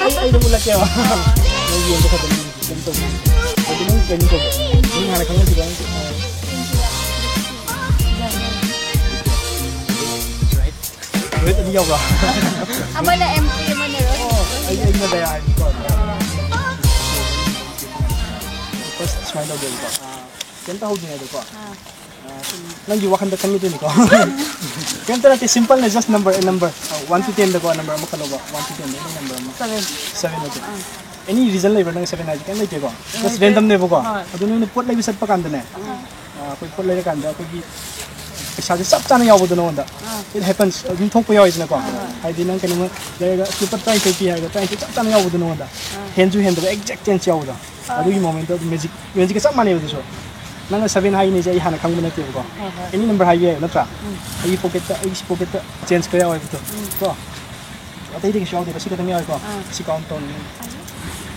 Ay na mula kayo. Nagyan ko sa tanong ganito. Pwede nang training ko. Yung hanap ko di ba? Wait, ano yaw ba? Ama na empty man na ron. Ay na dayaan ko. First smile daw din ko. Kanta ho din ko. Nang giwakan da kami din ko. Kanta natin simple na just number 1 to 10 da ko number mo kaloba 1 to 10 ni number mo 7 natin. Any reason lai ba nang 7 na kan lai ko. Just random ne ko. Adu ne pot lai bisat pa kanda ne. Koi pot lai kanda ko gi sa sab chana yaw do no da. It happens. Din thong ko yaw is na ko. Ai din nang kanima da super try kai pi ha ga try sab chana yaw do no da. Henju hen da exact tense yaw da. Adu gi moment da magic sab mane do so. Nang 7 high ni jai hana khang na te ko. Any number high ye na tra. Ai pocket change ko yaw ai to. Ko. Atai dik shaw de si ka tang yaw ko. Si count on.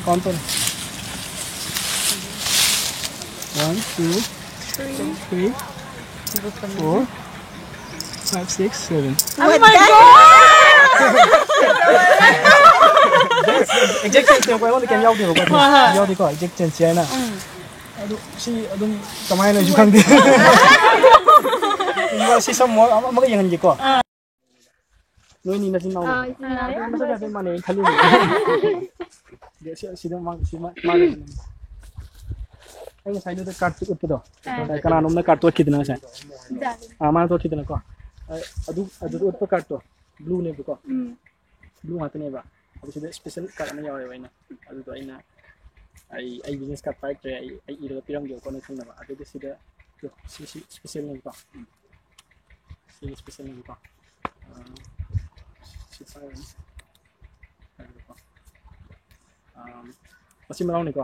1, 2, 3, 4, 5, 6, 7. Oh my God! Exact sense ko ano kan yaw din ko. Yaw din ko exact sense yan na. Ado si adong kamay na jukang din. Yung si samo magayangan gi ko. Noy ni na sin naw. Masa ka man eh khali. Dia sidang mang mana. Ay sa ino da card ut do. Kana nom na card to kidna sa. Mana to kidna ko. Adu ut pa card to. Blue ne ko. Blue hat ne ba. Adu sida special card na yaw ay na. Adu to ay na. Ay business card part ay iro pirang yo ko na thing na ba. Adu sida si special ne ko. Si special ne ko. Si fire. Masih malang ni ko.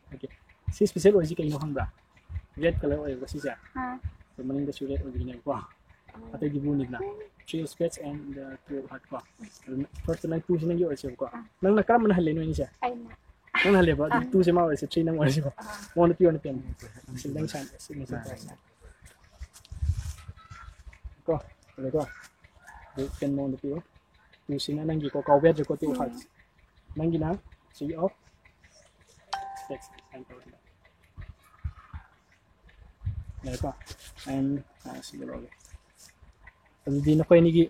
Okay. Si special oji kayo hang bra. Red color oji kasi siya. So maning da red oji ni ko. Atay gibunid na. 3 scratch and 2 heart ko. First lang 2 sinang yo oji ko. Nang nakram na halin ni siya. Ay na. Nang halin ba 2 si ma oji 3 nang oji ko. Mo na pion pen. Sindang san signature price. Ko. Ko. Pen mo na pion. 2 sinang nang gi ko ka wet ko 2 heart. Nang gi na 3 off. Next, and sige lagi. Jadi di na ko ini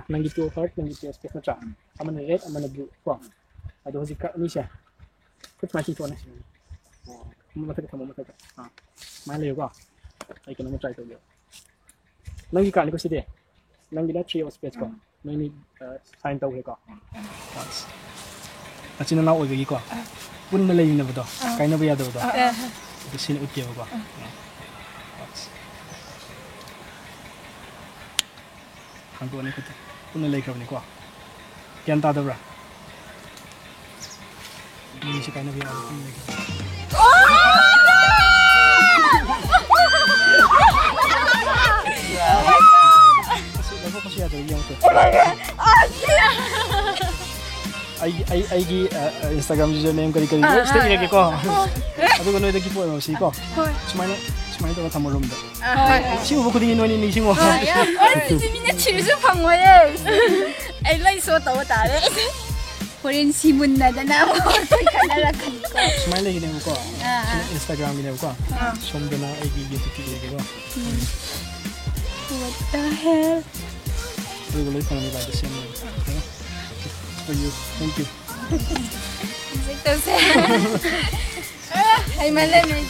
nang gitu part nang gitu aspect na cha. Aman red aman blue ko. Ado si ka ni siya. Kut machi to na siya. Mata ka. Mali ko. Ay kana mo try to yo. Nang ka ni ko si de. Nang gina 3 aspect ko. Nang ni sign to ko. Asin na oy gi ko. Pun na layin na ba to? Kaya na ba yado to? Ito sinuot kayo ba? Ang tuwan ko ito. Pun na layin ka ni ko. Kaya ang tada bra? Hindi siya kaya na ba yado? Pun na layin ka. Kasi yado yung ito. Ay Instagram username kali-kali. Stay lagi ko. Ato ko no ito kipo no si ko. Smile to tamurom da. Siu ko din no ni sing wo. Ay, si mina chiru phang mo ye. Ay lai so to ta le. Korean simun na da na mo. Kanara kan ko. Smile lagi ne ko. Instagram ni ko. Som da na ay gi to lagi ko. What the hell? Ko lai pa ni ba da sim. For you. Thank you. Ay, malamig.